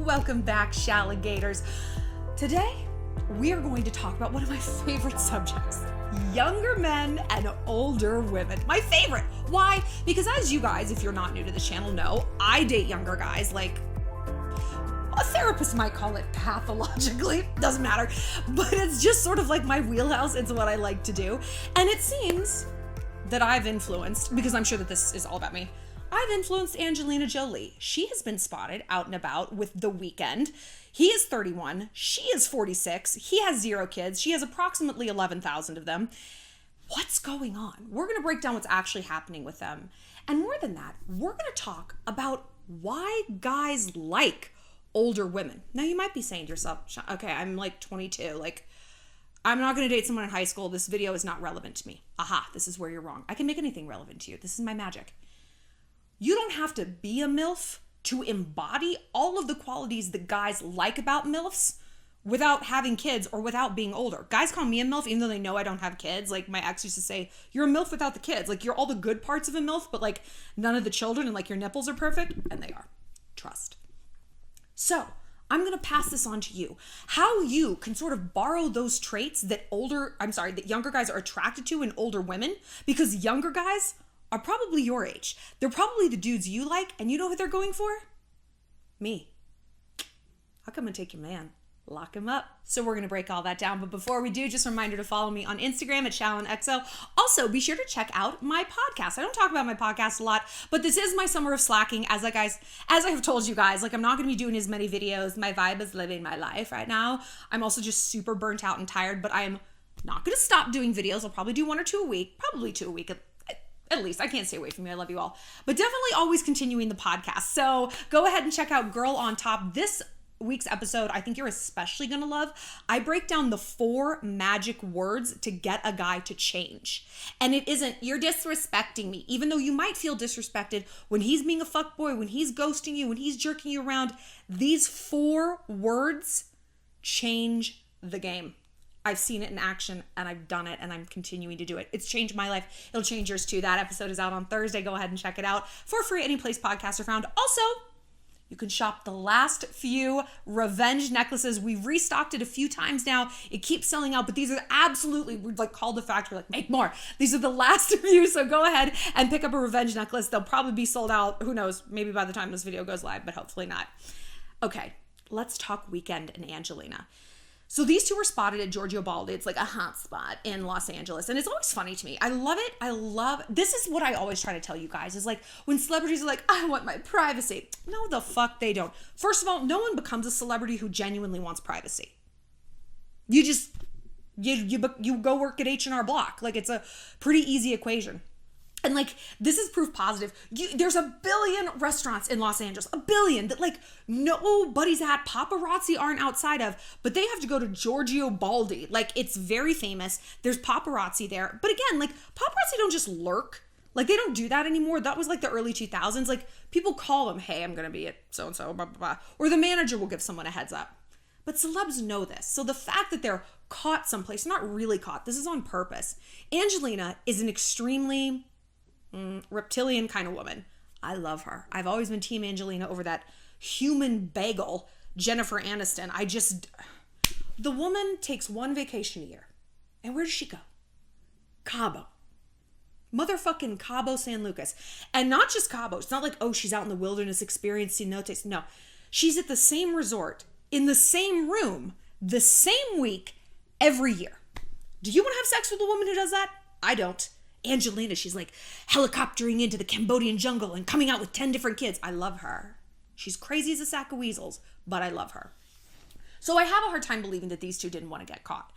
Welcome back, Shalligators. Today, we are going to talk about one of my favorite subjects. Younger men and older women. My favorite. Why? Because as you guys, if you're not new to the channel, know, I date younger guys. Like, a therapist might call it pathologically. Doesn't matter. But it's just sort of like my wheelhouse. It's what I like to do. And it seems that I've influenced, because I'm sure that this is all about me, I've influenced Angelina Jolie. She has been spotted out and about with The Weeknd. He is 31. She is 46. He has 0 kids. She has approximately 11,000 of them. What's going on? We're going to break down what's actually happening with them. And more than that, we're going to talk about why guys like older women. Now, you might be saying to yourself, okay, I'm like 22. Like, I'm not going to date someone in high school. This video is not relevant to me. Aha, this is where you're wrong. I can make anything relevant to you. This is my magic. You don't have to be a MILF to embody all of the qualities that guys like about MILFs without having kids or without being older. Guys call me a MILF even though they know I don't have kids. Like my ex used to say, you're a MILF without the kids. Like you're all the good parts of a MILF, but like none of the children, and like your nipples are perfect. And they are. Trust. So I'm going to pass this on to you. How you can sort of borrow those traits that younger guys are attracted to in older women, because younger guys are probably your age. They're probably the dudes you like, and you know who they're going for? Me. I'll come and take your man. Lock him up. So we're going to break all that down. But before we do, just a reminder to follow me on Instagram at shallonxo. Also, be sure to check out my podcast. I don't talk about my podcast a lot, but this is my summer of slacking. As I have told you guys, like I'm not going to be doing as many videos. My vibe is living my life right now. I'm also just super burnt out and tired, but I am not going to stop doing videos. I'll probably do 1 or 2 a week, probably 2 a week at least. I can't stay away from you. I love you all. But definitely always continuing the podcast. So go ahead and check out Girl on Top. This week's episode, I think you're especially going to love. I break down the 4 magic words to get a guy to change. And it isn't, you're disrespecting me, even though you might feel disrespected when he's being a fuckboy, when he's ghosting you, when he's jerking you around. These 4 words change the game. I've seen it in action and I've done it and I'm continuing to do it. It's changed my life. It'll change yours too. That episode is out on Thursday. Go ahead and check it out for free any place podcasts are found. Also, you can shop the last few revenge necklaces. We've restocked it a few times now. It keeps selling out, but these are absolutely, we've like called the factory, like make more. These are the last few, so go ahead and pick up a revenge necklace. They'll probably be sold out. Who knows? Maybe by the time this video goes live, but hopefully not. Okay, let's talk Weeknd and Angelina. So these two were spotted at Giorgio Baldi. It's like a hot spot in Los Angeles. And it's always funny to me. I love it. This is what I always try to tell you guys is like when celebrities are like, I want my privacy. No, the fuck they don't. First of all, no one becomes a celebrity who genuinely wants privacy. You just, you go work at H&R Block. Like it's a pretty easy equation. And like, this is proof positive. There's a billion restaurants in Los Angeles, a billion that like nobody's at, paparazzi aren't outside of, but they have to go to Giorgio Baldi. Like it's very famous. There's paparazzi there. But again, like paparazzi don't just lurk. Like they don't do that anymore. That was like the early 2000s. Like people call them, hey, I'm going to be at so-and-so, blah, blah, blah. Or the manager will give someone a heads up. But celebs know this. So the fact that they're caught someplace, not really caught, this is on purpose. Angelina is an extremely reptilian kind of woman. I love her. I've always been team Angelina over that human bagel, Jennifer Aniston. The woman takes 1 vacation a year. And where does she go? Cabo. Motherfucking Cabo San Lucas. And not just Cabo. It's not like, oh, she's out in the wilderness experiencing cenotes. No. She's at the same resort, in the same room, the same week, every year. Do you want to have sex with a woman who does that? I don't. Angelina, she's like helicoptering into the Cambodian jungle and coming out with 10 different kids. I love her. She's crazy as a sack of weasels, but I love her. So I have a hard time believing that these two didn't want to get caught.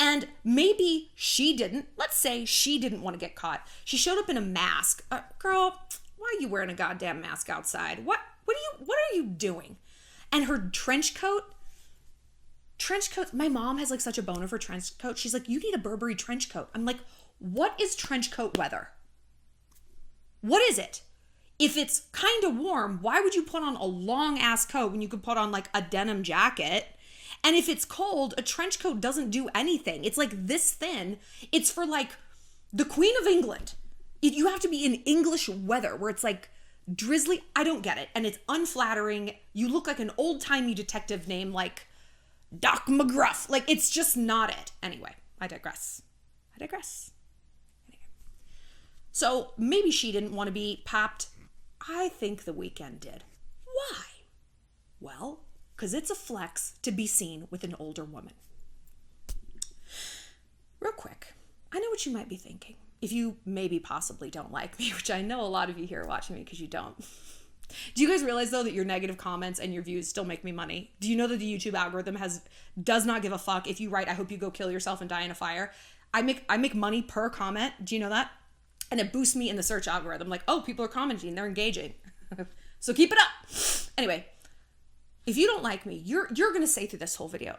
And maybe she didn't. Let's say she didn't want to get caught. She showed up in a mask. Girl, why are you wearing a goddamn mask outside? What are you doing? And her trench coat, my mom has like such a boner for trench coat. She's like, you need a Burberry trench coat. I'm like, what is trench coat weather? What is it? If it's kind of warm, why would you put on a long ass coat when you could put on like a denim jacket? And if it's cold, a trench coat doesn't do anything. It's like this thin. It's for like the Queen of England. You have to be in English weather where it's like Drizzly, I don't get it. And it's unflattering. You look like an old-timey detective name like Doc McGruff. Like, it's just not it. Anyway, I digress. Anyway. So maybe she didn't want to be popped. I think The Weeknd did. Why? Well, because it's a flex to be seen with an older woman. Real quick, I know what you might be thinking. If you maybe possibly don't like me, which I know a lot of you here are watching me because you don't. Do you guys realize though that your negative comments and your views still make me money? Do you know that the YouTube algorithm does not give a fuck if you write, I hope you go kill yourself and die in a fire? I make money per comment. Do you know that? And it boosts me in the search algorithm. Like, oh, people are commenting, they're engaging. So keep it up. Anyway, if you don't like me, you're gonna say through this whole video,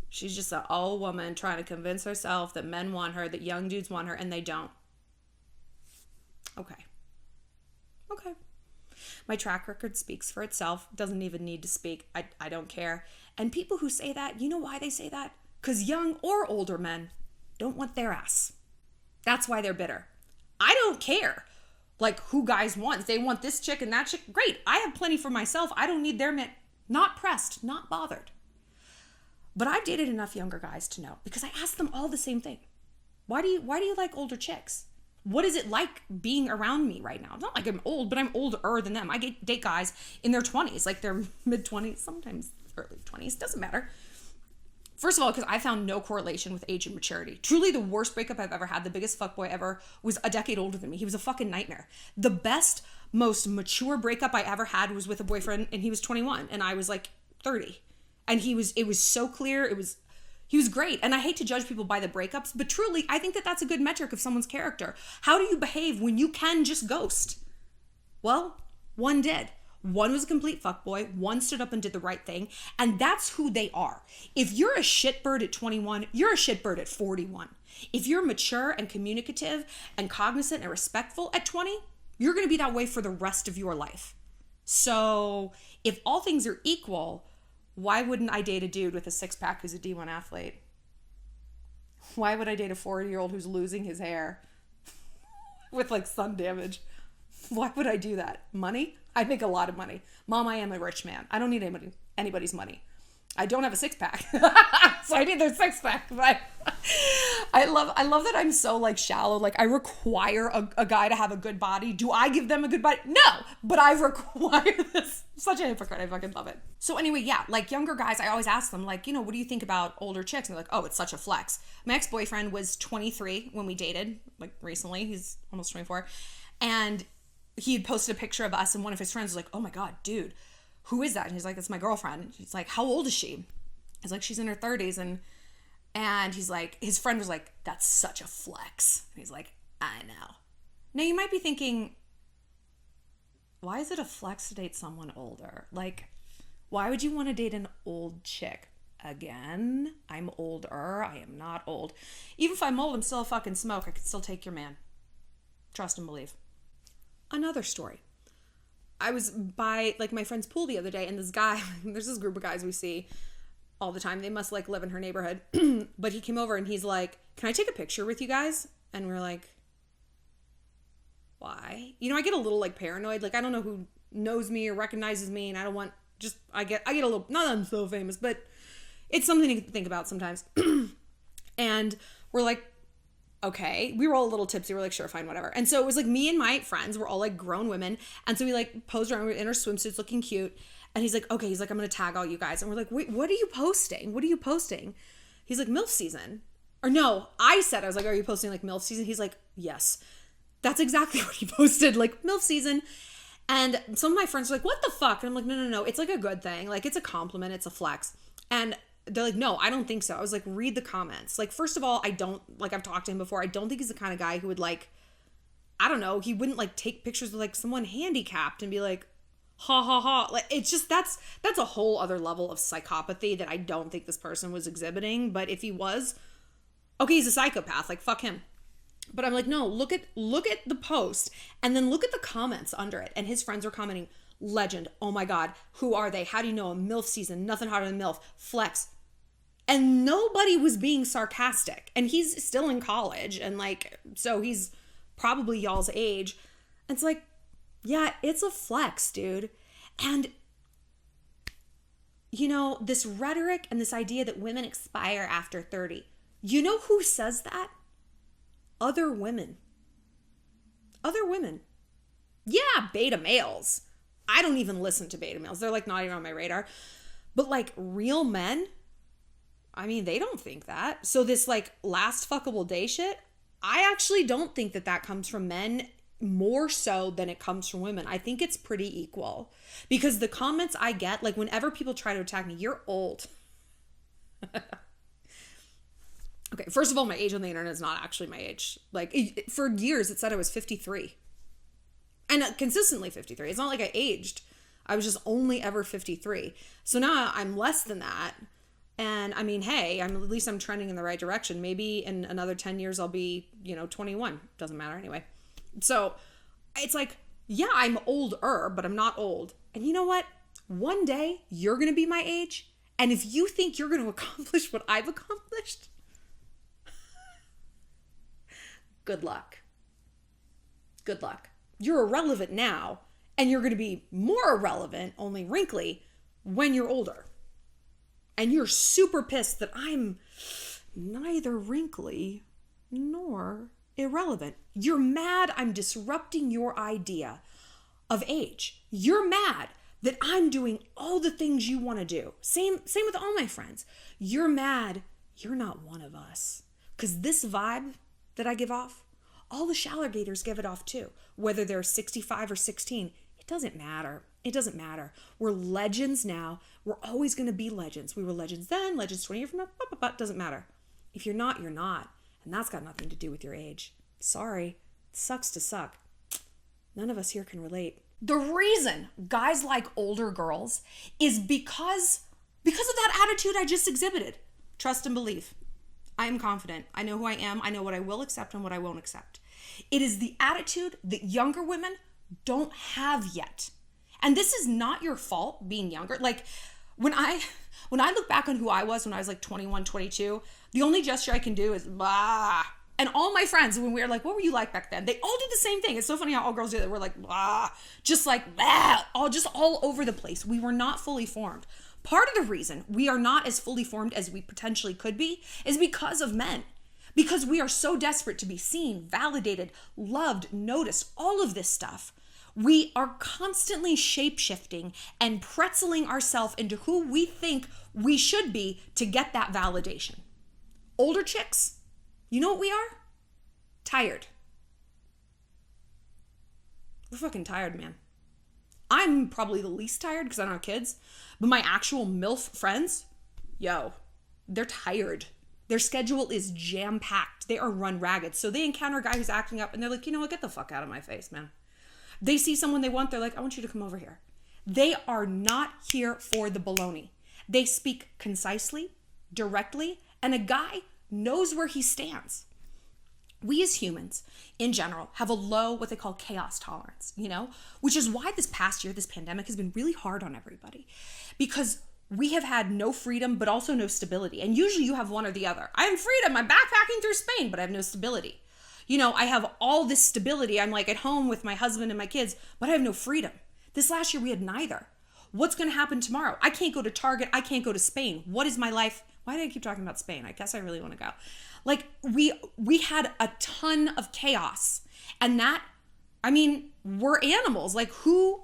she's just an old woman trying to convince herself that men want her, that young dudes want her, and they don't. Okay. My track record speaks for itself. Doesn't even need to speak. I don't care. And people who say that, you know why they say that? Because young or older men don't want their ass. That's why they're bitter. I don't care, like, who guys want. If they want this chick and that chick, great. I have plenty for myself. I don't need their man. Not pressed, not bothered. But I've dated enough younger guys to know, because I ask them all the same thing. Why do you like older chicks? What is it like being around me right now? It's not like I'm old, but I'm older than them. I date guys in their 20s, like their mid-20s, sometimes early 20s, doesn't matter. First of all, because I found no correlation with age and maturity. Truly the worst breakup I've ever had, the biggest fuckboy ever, was a decade older than me. He was a fucking nightmare. The best, most mature breakup I ever had was with a boyfriend, and he was 21, and I was like 30. And it was so clear, he was great. And I hate to judge people by the breakups, but truly, I think that that's a good metric of someone's character. How do you behave when you can just ghost? Well, one did. One was a complete fuckboy. One stood up and did the right thing. And that's who they are. If you're a shitbird at 21, you're a shitbird at 41. If you're mature and communicative and cognizant and respectful at 20, you're going to be that way for the rest of your life. So if all things are equal, why wouldn't I date a dude with a six-pack who's a D1 athlete? Why would I date a 40-year-old who's losing his hair with like sun damage? Why would I do that? Money? I make a lot of money. Mom, I am a rich man. I don't need anybody's money. I don't have a six-pack, so I need their six-pack. But I love that I'm so like shallow. Like I require a guy to have a good body. Do I give them a good body? No, but I require this. I'm such a hypocrite. I fucking love it. So anyway, yeah, like younger guys, I always ask them like, what do you think about older chicks? And they're like, oh, it's such a flex. My ex-boyfriend was 23 when we dated, like recently. He's almost 24, and he had posted a picture of us, and one of his friends was like, oh my God, dude, who is that? And he's like, that's my girlfriend. He's like, how old is she? He's like, she's in her 30s. And he's like, his friend was like, that's such a flex. And he's like, I know. Now you might be thinking, why is it a flex to date someone older? Like, why would you want to date an old chick? Again, I'm older. I am not old. Even if I'm old, I'm still a fucking smoke. I could still take your man. Trust and believe. Another story. I was by like my friend's pool the other day, and this guy, there's this group of guys we see all the time. They must like live in her neighborhood. But he came over and he's like, can I take a picture with you guys? And we're like, why? I get a little like paranoid. Like I don't know who knows me or recognizes me, and I don't want I get a little, not that I'm so famous, but it's something to think about sometimes. And we're like, okay, we were all a little tipsy. We're like, sure, fine, whatever. And so it was like me and my friends were all like grown women. And so we like posed around in our swimsuits looking cute. And he's like, okay, I'm going to tag all you guys. And we're like, wait, what are you posting? What are you posting? He's like, MILF season. Or no, I was like, are you posting like MILF season? He's like, yes. That's exactly what he posted, like MILF season. And some of my friends were like, what the fuck? And I'm like, no. It's like a good thing. Like it's a compliment. It's a flex. And they're like, no, I don't think so. I was like, read the comments. Like, first of all, I've talked to him before. I don't think he's the kind of guy who would like, I don't know, he wouldn't like take pictures with like someone handicapped and be like, ha ha ha. Like, it's just, that's a whole other level of psychopathy that I don't think this person was exhibiting. But if he was, okay, he's a psychopath. Like, fuck him. But I'm like, no, look at the post and then look at the comments under it. And his friends were commenting, legend. Oh my God. Who are they? How do you know them? MILF season. Nothing hotter than MILF. Flex. And nobody was being sarcastic. And he's still in college. And like, so he's probably y'all's age. And it's like, Yeah, it's a flex, dude. And you know, this rhetoric and this idea that women expire after 30. You know who says that? Other women. Other women. Yeah, beta males. I don't even listen to beta males. They're like not even on my radar. But like real men, I mean, they don't think that. So this like last fuckable day shit, I actually don't think that that comes from men more so than it comes from women. I think it's pretty equal because the comments I get, like whenever people try to attack me, you're old. Okay, first of all, my age on the internet is not actually my age. Like for years it said I was 53 and consistently 53. It's not like I aged. I was just only ever 53. So now I'm less than that. And I mean, hey, at least I'm trending in the right direction. Maybe in another 10 years, I'll be, 21. Doesn't matter anyway. So it's like, yeah, I'm older, but I'm not old. And you know what? One day you're going to be my age. And if you think you're going to accomplish what I've accomplished, good luck. Good luck. You're irrelevant now, and you're going to be more irrelevant, only wrinkly, when you're older. And you're super pissed that I'm neither wrinkly nor irrelevant. You're mad I'm disrupting your idea of age. You're mad that I'm doing all the things you want to do. Same with all my friends. You're mad you're not one of us. Because this vibe that I give off, all the Shallergators give it off too. Whether they're 65 or 16, it doesn't matter. It doesn't matter. We're legends now. We're always going to be legends. We were legends then, legends 20 years from now, doesn't matter. If you're not, you're not. And that's got nothing to do with your age. Sorry. It sucks to suck. None of us here can relate. The reason guys like older girls is because of that attitude I just exhibited. Trust and believe. I am confident. I know who I am. I know what I will accept and what I won't accept. It is the attitude that younger women don't have yet. And this is not your fault being younger. Like when I look back on who I was when I was like 21, 22, the only gesture I can do is blah. And all my friends, when we were like, what were you like back then? They all do the same thing. It's so funny how all girls do that. We're like, blah, just like blah, all over the place. We were not fully formed. Part of the reason we are not as fully formed as we potentially could be is because of men. Because we are so desperate to be seen, validated, loved, noticed, all of this stuff. We are constantly shape-shifting and pretzeling ourselves into who we think we should be to get that validation. Older chicks, you know what we are? Tired. We're fucking tired, man. I'm probably the least tired because I don't have kids, but my actual MILF friends, they're tired. Their schedule is jam-packed. They are run ragged. So they encounter a guy who's acting up and they're like, you know what, get the fuck out of my face, man. They see someone they want, they're like, I want you to come over here. They are not here for the baloney. They speak concisely, directly, and a guy knows where he stands. We as humans, in general, have a low, what they call chaos tolerance, which is why this past year, this pandemic has been really hard on everybody because we have had no freedom, but also no stability. And usually you have one or the other. I have freedom. I'm backpacking through Spain, but I have no stability. I have all this stability. I'm like at home with my husband and my kids, but I have no freedom. This last year we had neither. What's going to happen tomorrow? I can't go to Target. I can't go to Spain. What is my life? Why did I keep talking about Spain? I guess I really want to go. Like we had a ton of chaos, and we're animals. Like who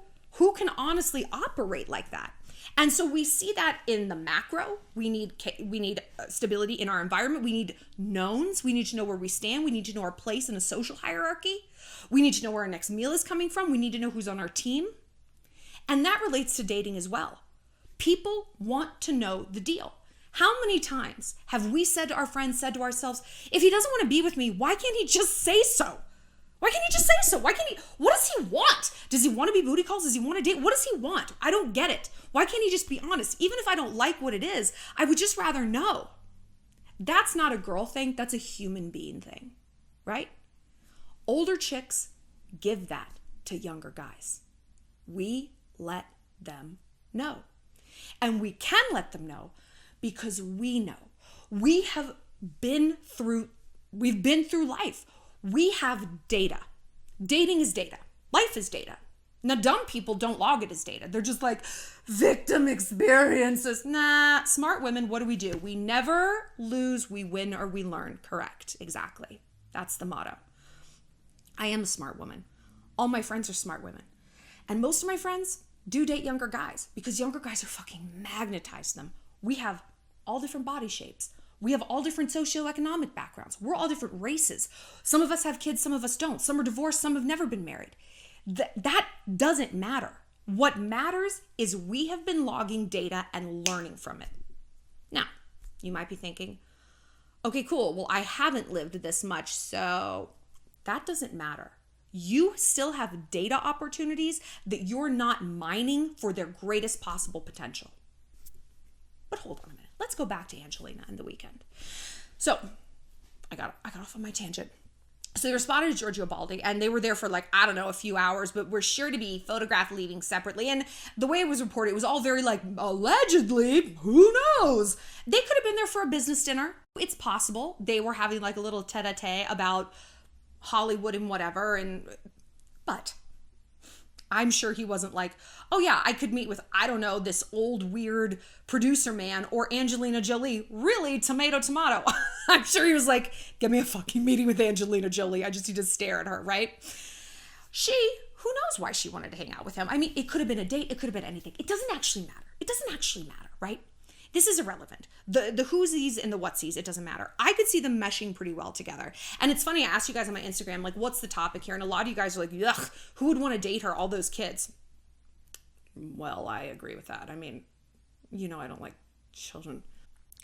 can honestly operate like that? And so we see that in the macro. We need stability in our environment. We need knowns. We need to know where we stand. We need to know our place in a social hierarchy. We need to know where our next meal is coming from. We need to know who's on our team. And that relates to dating as well. People want to know the deal. How many times have we said to our friends, said to ourselves, if he doesn't want to be with me, why can't he just say so? Why can't he just say so? What does he want? Does he want to be booty calls? Does he want to date? What does he want? I don't get it. Why can't he just be honest? Even if I don't like what it is, I would just rather know. That's not a girl thing. That's a human being thing, right? Older chicks give that to younger guys. We let them know. And we can let them know because we know. We've been through life. We have data. Dating is data. Life is data. Now, dumb people don't log it as data. They're just like, victim experiences. Nah, smart women, what do? We never lose, we win, or we learn. Correct, exactly. That's the motto. I am a smart woman. All my friends are smart women. And most of my friends do date younger guys because younger guys are fucking magnetized to them. We have all different body shapes. We have all different socioeconomic backgrounds. We're all different races. Some of us have kids, some of us don't. Some are divorced, some have never been married. That doesn't matter. What matters is we have been logging data and learning from it. Now, you might be thinking, okay, cool. Well, I haven't lived this much, so that doesn't matter. You still have data opportunities that you're not mining for their greatest possible potential. But hold on a minute. Let's go back to Angelina and the Weeknd. So I got off on my tangent. So they were spotted at Giorgio Baldi, and they were there for like, I don't know, a few hours, but were sure to be photographed leaving separately. And the way it was reported, it was all very like, allegedly, who knows? They could have been there for a business dinner. It's possible. They were having like a little tete-a-tete about Hollywood and whatever. But I'm sure he wasn't like, oh yeah, I could meet with, I don't know, this old weird producer man or Angelina Jolie. Really? Tomato. I'm sure he was like, give me a fucking meeting with Angelina Jolie. I just need to stare at her, right? Who knows why she wanted to hang out with him? I mean, it could have been a date. It could have been anything. It doesn't actually matter. Right? This is irrelevant. The who'sies and the whatsies, it doesn't matter. I could see them meshing pretty well together. And it's funny, I asked you guys on my Instagram, like, what's the topic here? And a lot of you guys are like, ugh, who would want to date her? All those kids. Well, I agree with that. I mean, I don't like children.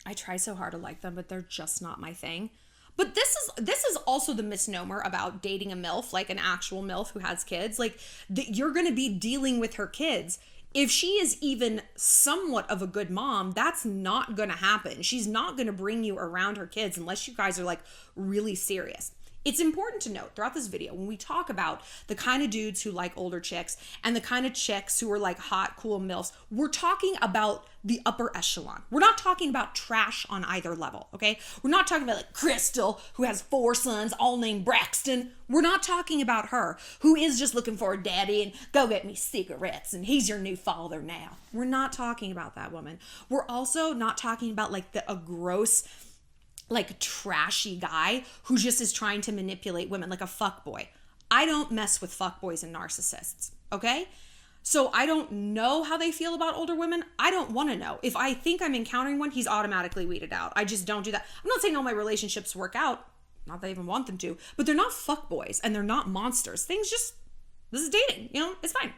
I try so hard to like them, but they're just not my thing. But this is also the misnomer about dating a MILF, like an actual MILF who has kids. Like, you're going to be dealing with her kids. If she is even somewhat of a good mom, that's not going to happen. She's not going to bring you around her kids unless you guys are like really serious. It's important to note throughout this video, when we talk about the kind of dudes who like older chicks and the kind of chicks who are like hot, cool MILFs, we're talking about the upper echelon. We're not talking about trash on either level, okay? We're not talking about like Crystal, who has 4 sons, all named Braxton. We're not talking about her, who is just looking for a daddy and go get me cigarettes and he's your new father now. We're not talking about that woman. We're also not talking about like a gross, like trashy guy who just is trying to manipulate women, like a fuckboy. I don't mess with fuckboys and narcissists, okay? So I don't know how they feel about older women. I don't want to know. If I think I'm encountering one, he's automatically weeded out. I just don't do that. I'm not saying all my relationships work out. Not that I even want them to, but they're not fuckboys and they're not monsters. This is dating, it's fine.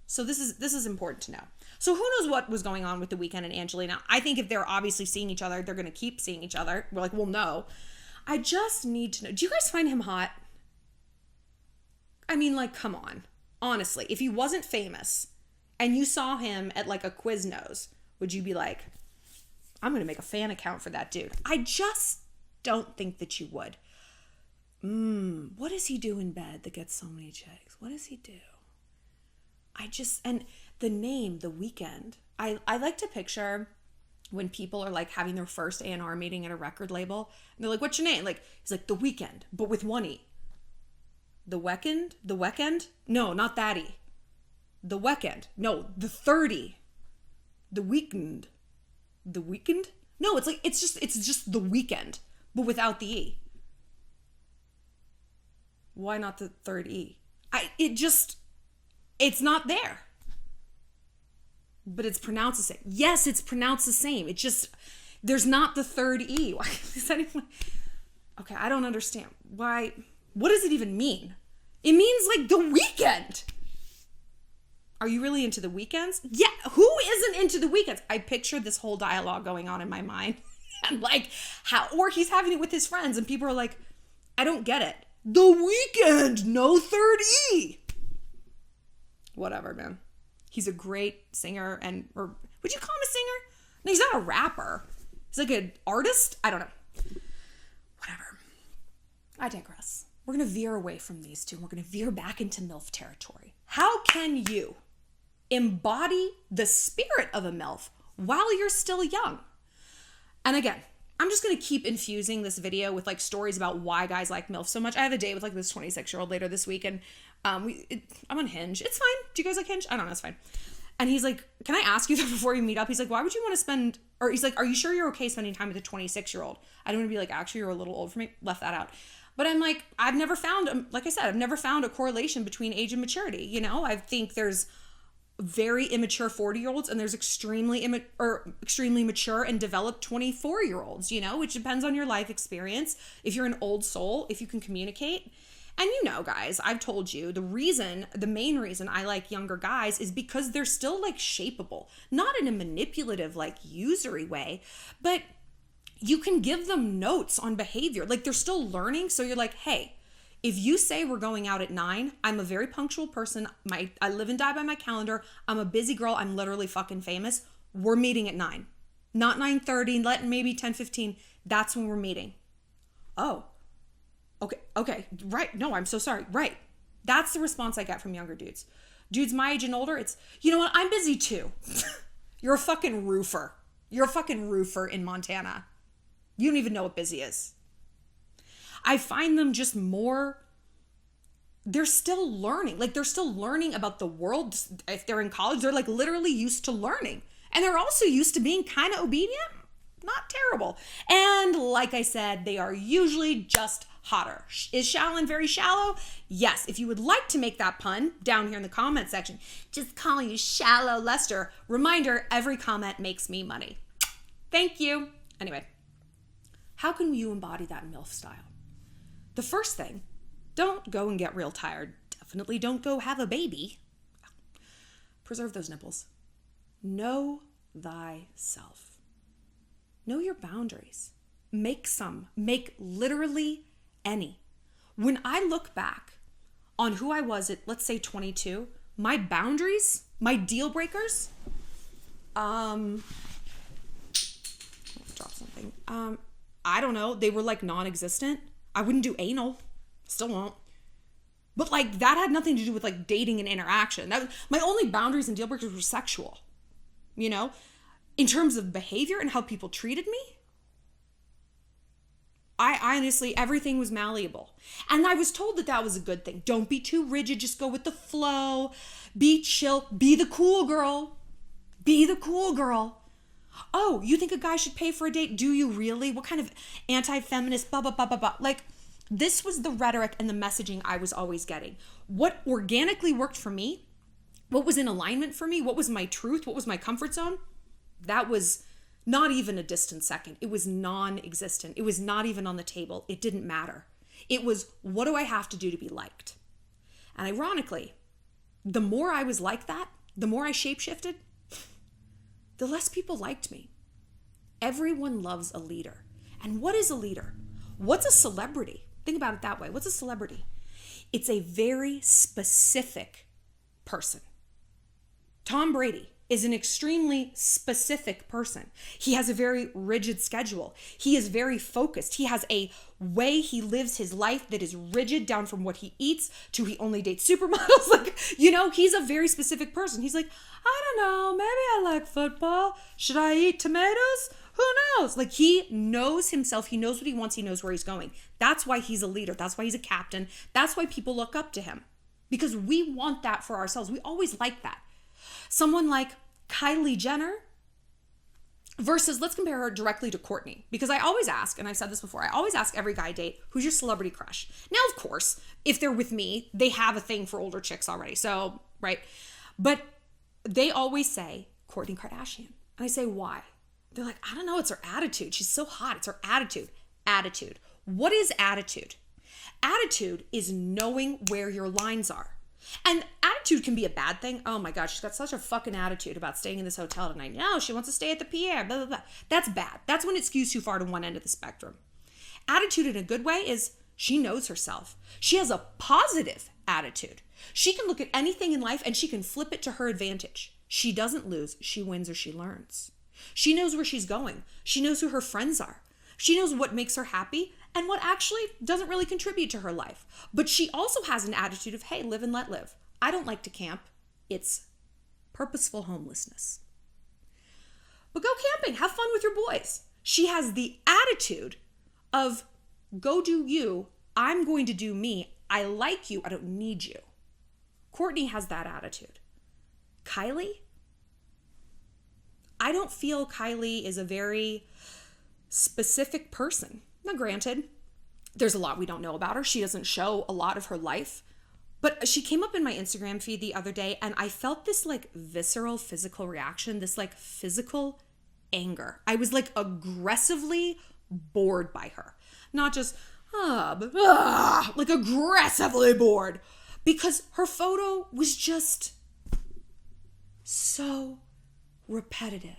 So this is important to know. So who knows what was going on with The Weeknd and Angelina? I think if they're obviously seeing each other, they're going to keep seeing each other. We're like, we'll know. I just need to know. Do you guys find him hot? I mean, like, come on. Honestly, if he wasn't famous and you saw him at like a Quiznos, would you be like, I'm going to make a fan account for that dude? I just don't think that you would. What does he do in bed that gets so many chicks? What does he do? And the name, The Weeknd, I like to picture when people are like having their first A&R meeting at a record label and they're like, what's your name? Like, he's like, The Weeknd, but with one E. The Weeknd? No, not that E. The Weeknd. No, the 30. The Weeknd. The Weeknd? No, it's just The Weeknd, but without the E. Why not the third E? It's not there. But it's pronounced the same. Yes, it's pronounced the same. It just, there's not the third E. Why is anyone? Okay, I don't understand. Why? What does it even mean? It means like The Weeknd. Are you really into The Weeknds? Yeah, who isn't into The Weeknds? I picture this whole dialogue going on in my mind. And like, or he's having it with his friends and people are like, I don't get it. The Weeknd, no third E. Whatever, man. He's a great singer or would you call him a singer? No, he's not a rapper. He's like an artist. I don't know. Whatever. I digress. We're going to veer away from these two. We're going to veer back into MILF territory. How can you embody the spirit of a MILF while you're still young? And again, I'm just going to keep infusing this video with like stories about why guys like MILF so much. I have a date with like this 26-year-old later this week and I'm on Hinge. It's fine. Do you guys like Hinge? I don't know. It's fine. And he's like, can I ask you that before you meet up? He's like, why would you want to spend, or he's like, are you sure you're okay spending time with a 26-year-old? I don't want to be like, actually, you're a little old for me. Left that out. But I'm like, I've never found, like I said, I've never found a correlation between age and maturity. You know, I think there's very immature 40-year-olds and there's extremely mature and developed 24-year-olds, you know, which depends on your life experience. If you're an old soul, if you can communicate. And you know, guys, I've told you the main reason I like younger guys is because they're still like shapeable, not in a manipulative, like usury way, but you can give them notes on behavior. Like they're still learning. So you're like, hey, if you say we're going out at 9, I'm a very punctual person. I live and die by my calendar. I'm a busy girl. I'm literally fucking famous. We're meeting at 9, not 9:30, maybe 10:15. That's when we're meeting. Oh, okay, right. No, I'm so sorry. Right. That's the response I get from younger dudes. Dudes my age and older, it's, you know what? I'm busy too. You're a fucking roofer. You're a fucking roofer in Montana. You don't even know what busy is. I find them just more, they're still learning. Like they're still learning about the world. If they're in college, they're like literally used to learning. And they're also used to being kind of obedient. Not terrible. And like I said, they are usually just hotter. Is Shallon very shallow? Yes. If you would like to make that pun, down here in the comment section, just call you Shallon Lester. Reminder, every comment makes me money. Thank you. Anyway, how can you embody that MILF style? The first thing, don't go and get real tired. Definitely don't go have a baby. Preserve those nipples. Know thyself. Know your boundaries. Make literally any. When I look back on who I was at, let's say 22, my boundaries, my deal breakers, drop something. I don't know. They were like non-existent. I wouldn't do anal. Still won't. But like that had nothing to do with like dating and interaction. That was, my only boundaries and deal breakers were sexual. You know, in terms of behavior and how people treated me, I honestly, everything was malleable. And I was told that that was a good thing. Don't be too rigid. Just go with the flow. Be chill. Be the cool girl. Be the cool girl. Oh, you think a guy should pay for a date? Do you really? What kind of anti-feminist blah, blah, blah, blah, blah. Like, this was the rhetoric and the messaging I was always getting. What organically worked for me, what was in alignment for me, what was my truth, what was my comfort zone, that was not even a distant second. It was non-existent. It was not even on the table. It didn't matter. It was, what do I have to do to be liked? And ironically, the more I was like that, the more I shapeshifted, the less people liked me. Everyone loves a leader. And what is a leader? What's a celebrity? Think about it that way. What's a celebrity? It's a very specific person. Tom Brady is an extremely specific person. He has a very rigid schedule. He is very focused. He has a way he lives his life that is rigid, down from what he eats to he only dates supermodels. Like, you know, he's a very specific person. He's like, I don't know, maybe I like football. Should I eat tomatoes? Who knows? Like, he knows himself. He knows what he wants. He knows where he's going. That's why he's a leader. That's why he's a captain. That's why people look up to him, because we want that for ourselves. We always like that. Someone like Kylie Jenner versus, let's compare her directly to Kourtney. Because I always ask, and I've said this before, I always ask every guy I date, who's your celebrity crush? Now, of course, if they're with me, they have a thing for older chicks already. So, right. But they always say Kourtney Kardashian. And I say, why? They're like, I don't know. It's her attitude. She's so hot. It's her attitude. Attitude. What is attitude? Attitude is knowing where your lines are. And attitude can be a bad thing. Oh my gosh, she's got such a fucking attitude about staying in this hotel tonight. No, she wants to stay at the Pierre, blah, blah, blah. That's bad. That's when it skews too far to one end of the spectrum. Attitude in a good way is she knows herself. She has a positive attitude. She can look at anything in life and she can flip it to her advantage. She doesn't lose. She wins or she learns. She knows where she's going. She knows who her friends are. She knows what makes her happy and what actually doesn't really contribute to her life. But she also has an attitude of, hey, live and let live. I don't like to camp. It's purposeful homelessness. But go camping. Have fun with your boys. She has the attitude of, go do you. I'm going to do me. I like you. I don't need you. Kourtney has that attitude. Kylie? I don't feel Kylie is a very specific person. Now, granted, there's a lot we don't know about her. She doesn't show a lot of her life. But she came up in my Instagram feed the other day, and I felt this like visceral physical reaction, this like physical anger. I was like aggressively bored by her. Not just, like aggressively bored. Because her photo was just so repetitive.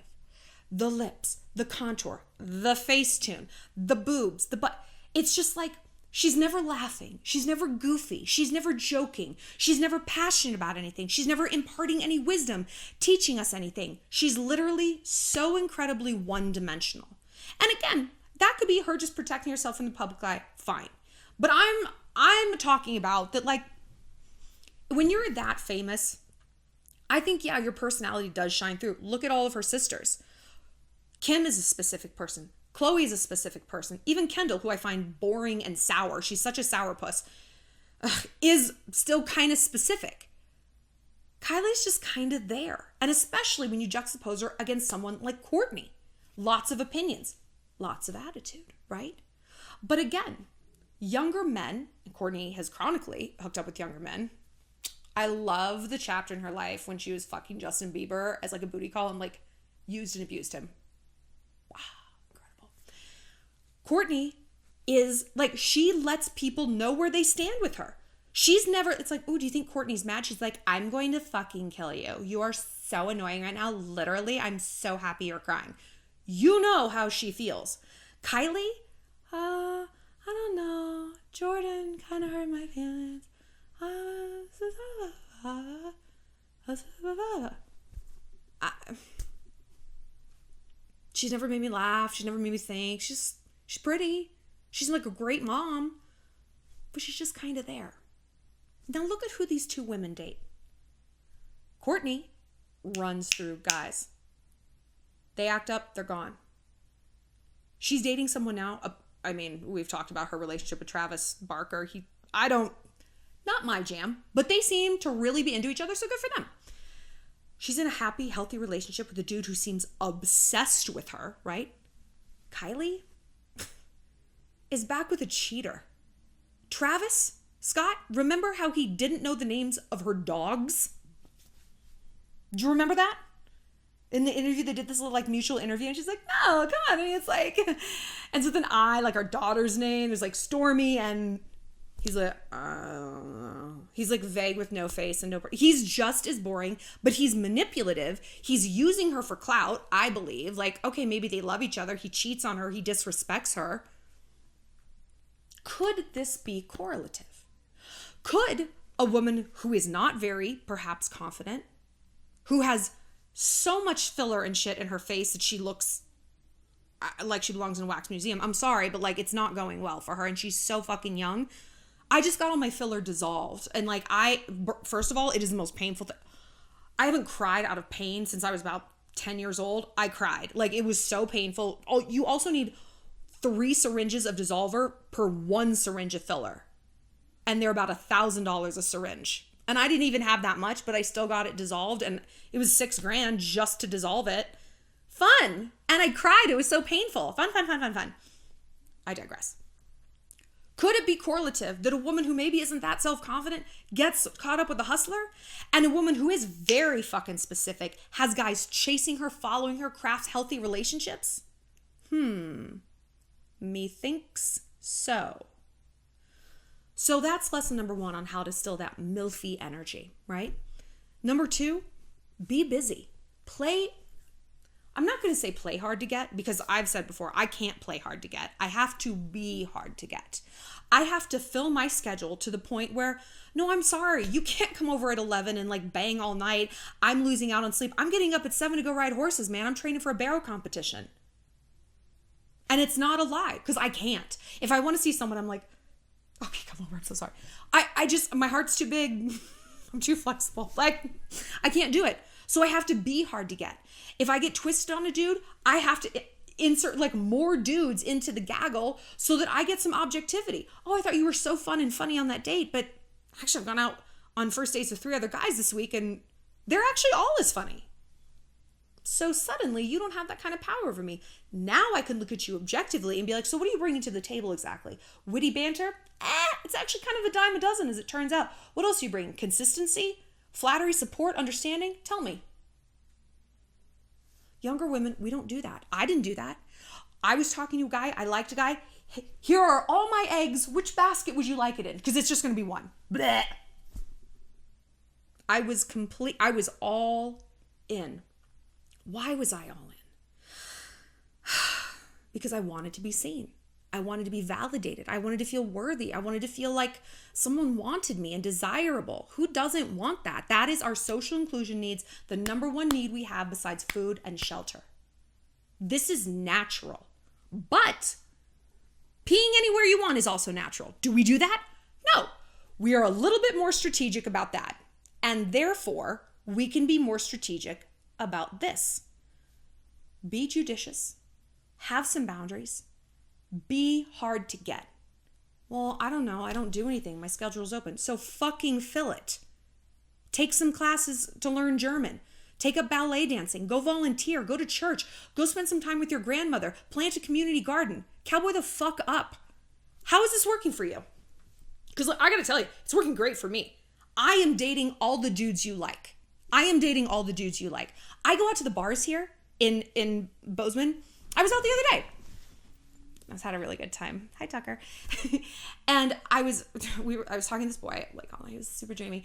The lips, the contour, the face tune, the boobs, the butt. It's just like, she's never laughing. She's never goofy. She's never joking. She's never passionate about anything. She's never imparting any wisdom, teaching us anything. She's literally so incredibly one-dimensional. And again, that could be her just protecting herself in the public eye. Fine. But I'm talking about that, like, when you're that famous, I think, yeah, your personality does shine through. Look at all of her sisters. Kim is a specific person. Khloe is a specific person. Even Kendall, who I find boring and sour, she's such a sourpuss, is still kind of specific. Kylie's just kind of there. And especially when you juxtapose her against someone like Kourtney. Lots of opinions, lots of attitude, right? But again, younger men, and Kourtney has chronically hooked up with younger men. I love the chapter in her life when she was fucking Justin Bieber as like a booty call and like used and abused him. Kourtney is like, she lets people know where they stand with her. She's never, it's like, oh, do you think Kourtney's mad? She's like, I'm going to fucking kill you. You are so annoying right now. Literally, I'm so happy you're crying. You know how she feels. Kylie, I don't know. Jordan kind of hurt my feelings. She's never made me laugh. She's never made me think. She's pretty. She's like a great mom, but she's just kind of there. Now look at who these two women date. Kourtney runs through guys. They act up, they're gone. She's dating someone now. I mean, we've talked about her relationship with Travis Barker. Not my jam, but they seem to really be into each other, so good for them. She's in a happy, healthy relationship with a dude who seems obsessed with her, right? Kylie is back with a cheater. Travis Scott, remember how he didn't know the names of her dogs? Do you remember that? In the interview, they did this little like mutual interview and she's like, no, come on. And it's like, and so then like our daughter's name is like Stormy and he's like, he's like vague with no face and no, he's just as boring, but he's manipulative. He's using her for clout, I believe. Like, okay, maybe they love each other. He cheats on her. He disrespects her. Could this be correlative? Could a woman who is not very, perhaps confident, who has so much filler and shit in her face that she looks like she belongs in a wax museum. I'm sorry, but like it's not going well for her and she's so fucking young. I just got all my filler dissolved. And like first of all, it is the most painful thing. I haven't cried out of pain since I was about 10 years old. I cried. Like it was so painful. Oh, you also need 3 syringes of dissolver per 1 syringe of filler. And they're about $1,000 a syringe. And I didn't even have that much, but I still got it dissolved. And it was $6,000 just to dissolve it. Fun. And I cried. It was so painful. Fun. I digress. Could it be correlative that a woman who maybe isn't that self-confident gets caught up with a hustler, and a woman who is very fucking specific has guys chasing her, following her, crafts healthy relationships? Methinks so. So that's lesson number 1 on how to still that MILFy energy, right? Number 2, be busy. I'm not going to say play hard to get, because I've said before, I can't play hard to get. I have to be hard to get. I have to fill my schedule to the point where, no, I'm sorry, you can't come over at 11 and like bang all night. I'm losing out on sleep. I'm getting up at 7 to go ride horses, man. I'm training for a barrow competition. And it's not a lie, because I can't. If I want to see someone, I'm like, okay, come over, I'm so sorry. My heart's too big. I'm too flexible. Like, I can't do it. So I have to be hard to get. If I get twisted on a dude, I have to insert like more dudes into the gaggle so that I get some objectivity. Oh, I thought you were so fun and funny on that date, but actually I've gone out on first dates with 3 other guys this week, and they're actually all as funny. So suddenly you don't have that kind of power over me. Now I can look at you objectively and be like, so what are you bringing to the table exactly? Witty banter? It's actually kind of a dime a dozen as it turns out. What else are you bringing? Consistency? Flattery? Support? Understanding? Tell me. Younger women, we don't do that. I didn't do that. I was talking to a guy. I liked a guy. Here are all my eggs. Which basket would you like it in? Because it's just going to be one. Blech. I was all in. Why was I all in? Because I wanted to be seen. I wanted to be validated. I wanted to feel worthy. I wanted to feel like someone wanted me and desirable. Who doesn't want that? That is our social inclusion needs, the number one need we have besides food and shelter. This is natural. But peeing anywhere you want is also natural. Do we do that? No. We are a little bit more strategic about that. And therefore, we can be more strategic about this. Be judicious. Have some boundaries. Be hard to get. Well, I don't know. I don't do anything. My schedule's open. So fucking fill it. Take some classes to learn German. Take up ballet dancing. Go volunteer. Go to church. Go spend some time with your grandmother. Plant a community garden. Cowboy the fuck up. How is this working for you? Because I gotta tell you, it's working great for me. I am dating all the dudes you like. I go out to the bars here in Bozeman. I was out the other day. I had a really good time. Hi, Tucker. And I was talking to this boy, like, oh, he was super dreamy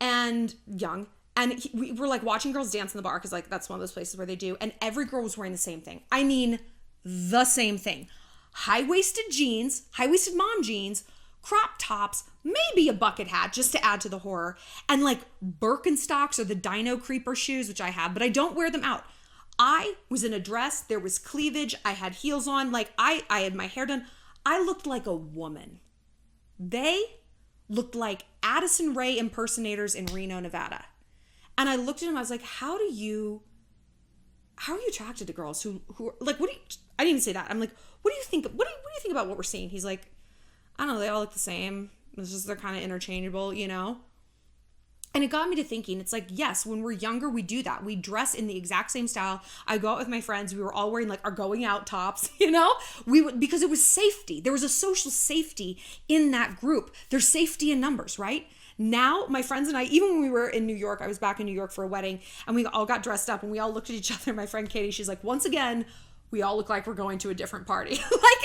and young. And we were like watching girls dance in the bar because like that's one of those places where they do. And every girl was wearing the same thing. I mean, the same thing. High-waisted jeans, high-waisted mom jeans, crop tops, maybe a bucket hat just to add to the horror. And like Birkenstocks or the Dino Creeper shoes, which I have, but I don't wear them out. I was in a dress, there was cleavage, I had heels on, like I had my hair done. I looked like a woman. They looked like Addison Rae impersonators in Reno, Nevada. And I looked at him, I was like, how are you attracted to girls who are like, I didn't even say that. I'm like, what do you think about what we're seeing? He's like, I don't know, they all look the same. It's just, they're kind of interchangeable, you know? And it got me to thinking, it's like, yes, when we're younger, we do that. We dress in the exact same style. I go out with my friends. We were all wearing like our going out tops, you know, because it was safety. There was a social safety in that group. There's safety in numbers, right? Now, my friends and I, even when we were in New York, I was back in New York for a wedding and we all got dressed up and we all looked at each other. My friend Katie, she's like, once again, we all look like we're going to a different party.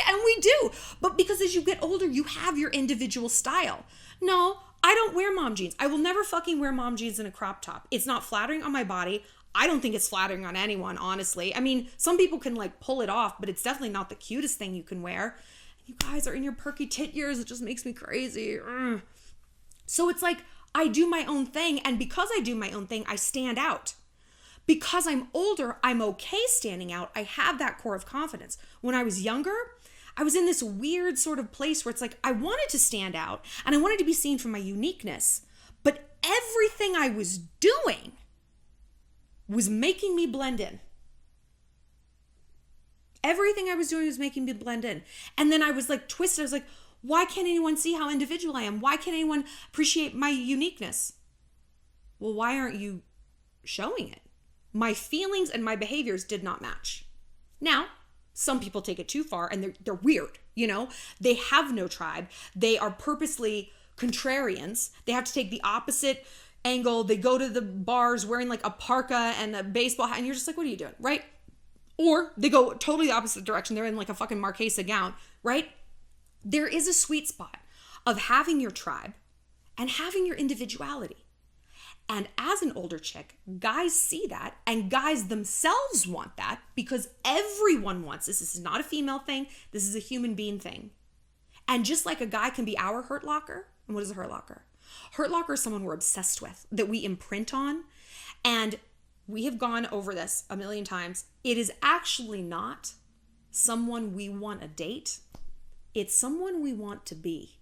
And we do. But because as you get older, you have your individual style. No, I don't wear mom jeans. I will never fucking wear mom jeans in a crop top. It's not flattering on my body. I don't think it's flattering on anyone, honestly. I mean, some people can like pull it off, but it's definitely not the cutest thing you can wear. You guys are in your perky tit years. It just makes me crazy. So it's like, I do my own thing. And because I do my own thing, I stand out. Because I'm older, I'm okay standing out. I have that core of confidence. When I was younger, I was in this weird sort of place where it's like, I wanted to stand out and I wanted to be seen for my uniqueness, but everything I was doing was making me blend in. Everything I was doing was making me blend in. And then I was like twisted. I was like, why can't anyone see how individual I am? Why can't anyone appreciate my uniqueness? Well, why aren't you showing it? My feelings and my behaviors did not match. Now, some people take it too far and they're weird, you know? They have no tribe. They are purposely contrarians. They have to take the opposite angle. They go to the bars wearing like a parka and a baseball hat and you're just like, what are you doing, right? Or they go totally the opposite direction. They're in like a fucking Marquesa gown, right? There is a sweet spot of having your tribe and having your individuality. And as an older chick, guys see that and guys themselves want that because everyone wants this. This is not a female thing. This is a human being thing. And just like a guy can be our hurt locker, and what is a hurt locker? Hurt locker is someone we're obsessed with, that we imprint on. And we have gone over this a million times. It is actually not someone we want to date. It's someone we want to be.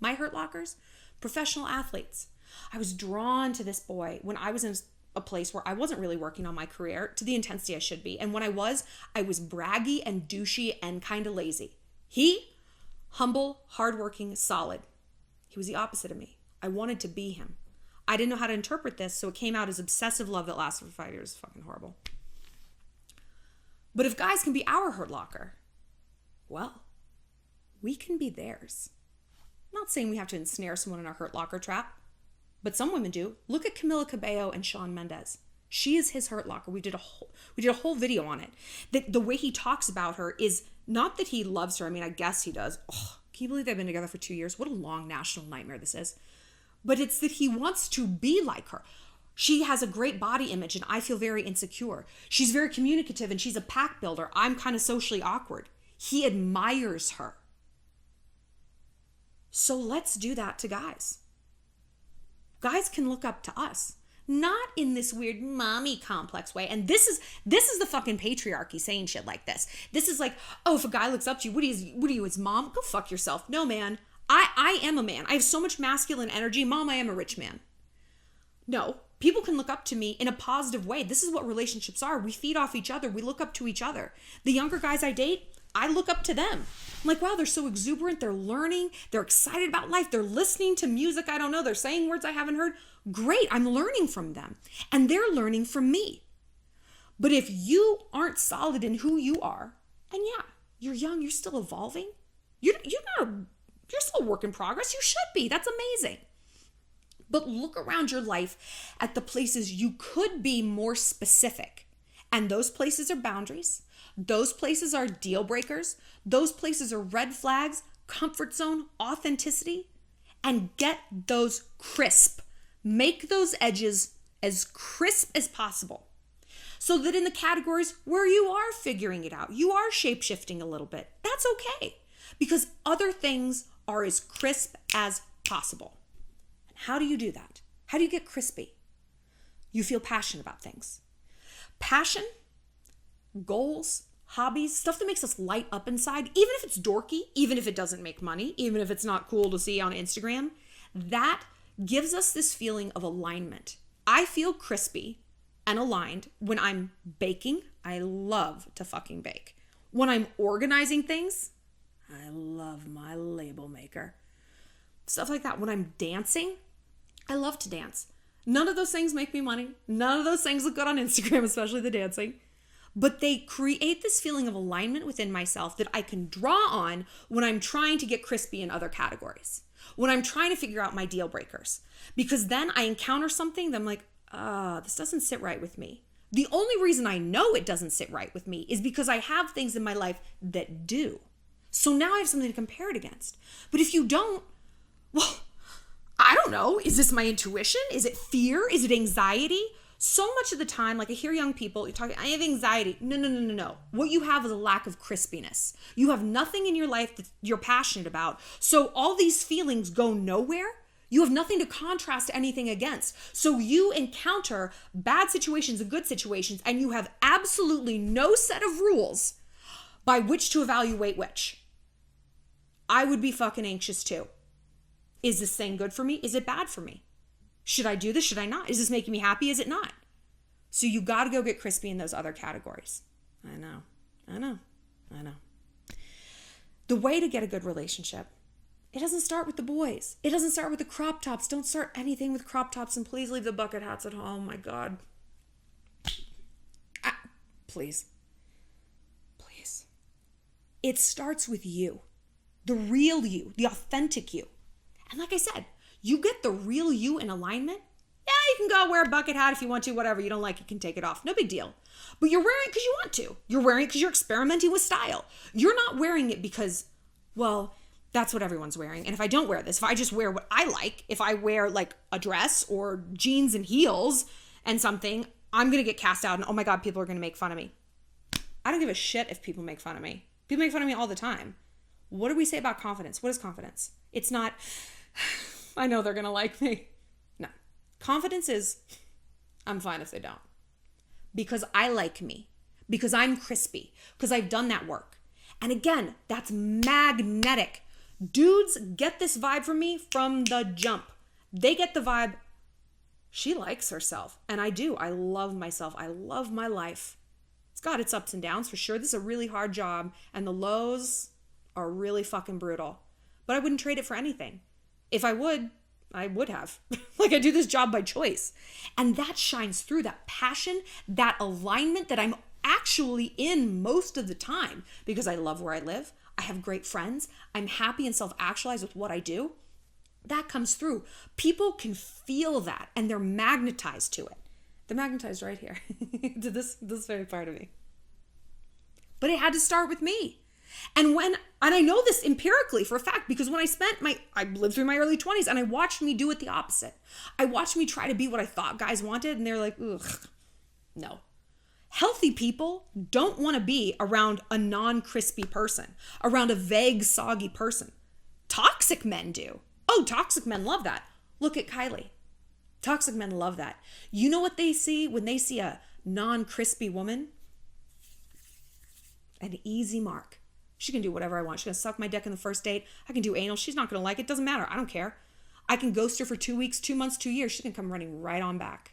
My hurt lockers, professional athletes. I was drawn to this boy when I was in a place where I wasn't really working on my career to the intensity I should be. And when I was braggy and douchey and kind of lazy. He, humble, hardworking, solid. He was the opposite of me. I wanted to be him. I didn't know how to interpret this, so it came out as obsessive love that lasted for 5 years. Fucking horrible. But if guys can be our Hurt Locker, well, we can be theirs. I'm not saying we have to ensnare someone in our Hurt Locker trap, but some women do. Look at Camila Cabello and Shawn Mendes. She is his Hurt Locker. We did a whole video on it. The way he talks about her is not that he loves her. I mean, I guess he does. Oh, can you believe they've been together for 2 years? What a long national nightmare this is. But it's that he wants to be like her. She has a great body image and I feel very insecure. She's very communicative and she's a pack builder. I'm kind of socially awkward. He admires her. So let's do that to guys. Guys can look up to us. Not in this weird mommy complex way. And this is the fucking patriarchy saying shit like this. This is like, oh, if a guy looks up to you, what are you, his mom? Go fuck yourself. No, man. I am a man. I have so much masculine energy. Mom, I am a rich man. No, people can look up to me in a positive way. This is what relationships are. We feed off each other. We look up to each other. The younger guys I date, I look up to them. I'm like, wow, they're so exuberant. They're learning. They're excited about life. They're listening to music I don't know. They're saying words I haven't heard. Great. I'm learning from them. And they're learning from me. But if you aren't solid in who you are, and yeah, you're young, you're still evolving. You're still a work in progress. You should be. That's amazing. But look around your life at the places you could be more specific. And those places are boundaries. Those places are deal breakers. Those places are red flags, comfort zone, authenticity. And get those crisp. Make those edges as crisp as possible. So that in the categories where you are figuring it out, you are shape-shifting a little bit. That's okay. Because other things are as crisp as possible. How do you do that? How do you get crispy? You feel passionate about things. Passion, goals, hobbies, stuff that makes us light up inside, even if it's dorky, even if it doesn't make money, even if it's not cool to see on Instagram, that gives us this feeling of alignment. I feel crispy and aligned when I'm baking. I love to fucking bake. When I'm organizing things, I love my label maker. Stuff like that. When I'm dancing, I love to dance. None of those things make me money. None of those things look good on Instagram, especially the dancing. But they create this feeling of alignment within myself that I can draw on when I'm trying to get crispy in other categories. When I'm trying to figure out my deal breakers. Because then I encounter something that I'm like, this doesn't sit right with me. The only reason I know it doesn't sit right with me is because I have things in my life that do. So now I have something to compare it against. But if you don't, well, I don't know. Is this my intuition? Is it fear? Is it anxiety? So much of the time, like I hear young people, you're talking, I have anxiety. No. What you have is a lack of crispiness. You have nothing in your life that you're passionate about. So all these feelings go nowhere. You have nothing to contrast anything against. So you encounter bad situations and good situations, and you have absolutely no set of rules by which to evaluate which. I would be fucking anxious too. Is this thing good for me? Is it bad for me? Should I do this? Should I not? Is this making me happy? Is it not? So you got to go get crispy in those other categories. I know. The way to get a good relationship, it doesn't start with the boys. It doesn't start with the crop tops. Don't start anything with crop tops, and please leave the bucket hats at home. My God. Please. It starts with you. The real you. The authentic you. And like I said, you get the real you in alignment. Yeah, you can go wear a bucket hat if you want to, whatever. You don't like it, you can take it off. No big deal. But you're wearing it because you want to. You're wearing it because you're experimenting with style. You're not wearing it because, well, that's what everyone's wearing. And if I don't wear this, if I just wear what I like, if I wear like a dress or jeans and heels and something, I'm going to get cast out and oh my God, people are going to make fun of me. I don't give a shit if people make fun of me. People make fun of me all the time. What do we say about confidence? What is confidence? It's not, I know they're going to like me. No. Confidence is, I'm fine if they don't. Because I like me. Because I'm crispy. Because I've done that work. And again, that's magnetic. Dudes get this vibe from me from the jump. They get the vibe, she likes herself. And I do. I love myself. I love my life. It's got its ups and downs for sure. This is a really hard job. And the lows are really fucking brutal. But I wouldn't trade it for anything. If I would, I would have. Like, I do this job by choice. And that shines through, that passion, that alignment that I'm actually in most of the time because I love where I live. I have great friends. I'm happy and self-actualized with what I do. That comes through. People can feel that and they're magnetized to it. They're magnetized right here to this very part of me. But it had to start with me. And I know this empirically for a fact, because when I lived through my early 20s and I watched me do it the opposite. I watched me try to be what I thought guys wanted and they're like, ugh, no. Healthy people don't want to be around a non-crispy person, around a vague, soggy person. Toxic men do. Oh, toxic men love that. Look at Kylie. Toxic men love that. You know what they see when they see a non-crispy woman? An easy mark. She can do whatever I want. She's going to suck my dick in the first date. I can do anal. She's not going to like it. Doesn't matter. I don't care. I can ghost her for 2 weeks, 2 months, 2 years. She can come running right on back.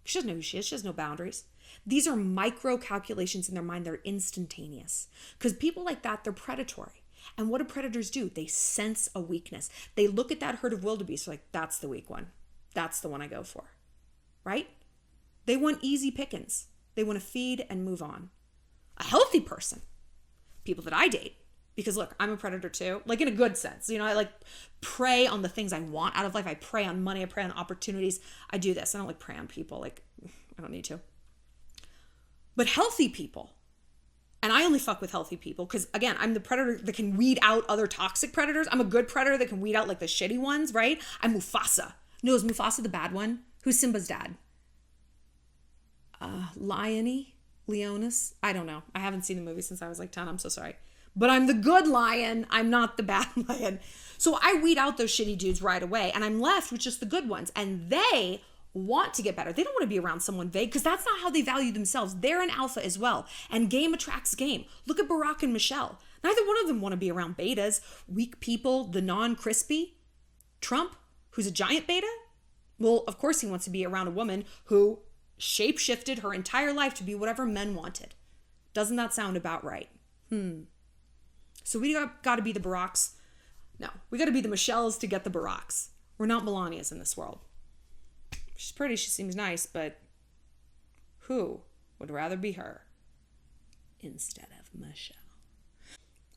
She doesn't know who she is. She has no boundaries. These are micro calculations in their mind. They're instantaneous. Because people like that, they're predatory. And what do predators do? They sense a weakness. They look at that herd of wildebeest like, that's the weak one. That's the one I go for. Right? They want easy pickings. They want to feed and move on. A healthy person, people that I date, because look, I'm a predator too, like in a good sense. You know, I like prey on the things I want out of life. I prey on money. I prey on opportunities. I do this. I don't like prey on people. Like, I don't need to. But healthy people, and I only fuck with healthy people because, again, I'm the predator that can weed out other toxic predators. I'm a good predator that can weed out like the shitty ones, right? I'm Mufasa. No, is Mufasa the bad one? Who's Simba's dad? Leonis? I don't know. I haven't seen the movie since I was like 10. I'm so sorry. But I'm the good lion. I'm not the bad lion. So I weed out those shitty dudes right away. And I'm left with just the good ones. And they want to get better. They don't want to be around someone vague because that's not how they value themselves. They're an alpha as well. And game attracts game. Look at Barack and Michelle. Neither one of them want to be around betas, weak people, the non-crispy. Trump, who's a giant beta? Well, of course he wants to be around a woman who shape-shifted her entire life to be whatever men wanted. Doesn't that sound about right? So we got to be the Baracks. No, we got to be the Michelles to get the Baracks. We're not Melanias in this world. She's pretty, she seems nice, but who would rather be her instead of Michelle?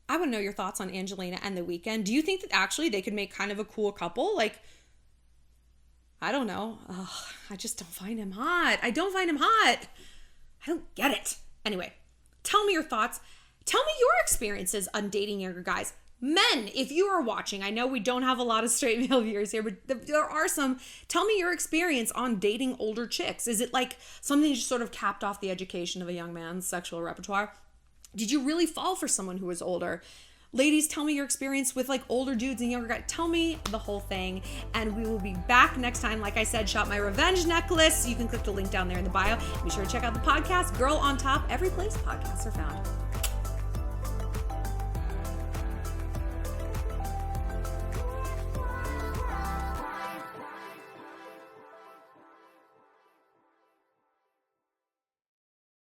I want to know your thoughts on Angelina and The Weeknd. Do you think that actually they could make kind of a cool couple? Like, I don't know. I just don't find him hot. I don't get it. Anyway, tell me your thoughts. Tell me your experiences on dating younger guys. Men, if you are watching, I know we don't have a lot of straight male viewers here, but there are some. Tell me your experience on dating older chicks. Is it like something that just sort of capped off the education of a young man's sexual repertoire? Did you really fall for someone who was older? Ladies, tell me your experience with like older dudes and younger guys. Tell me the whole thing. And we will be back next time. Like I said, shop my revenge necklace. You can click the link down there in the bio. Be sure to check out the podcast, Girl on Top, every place podcasts are found.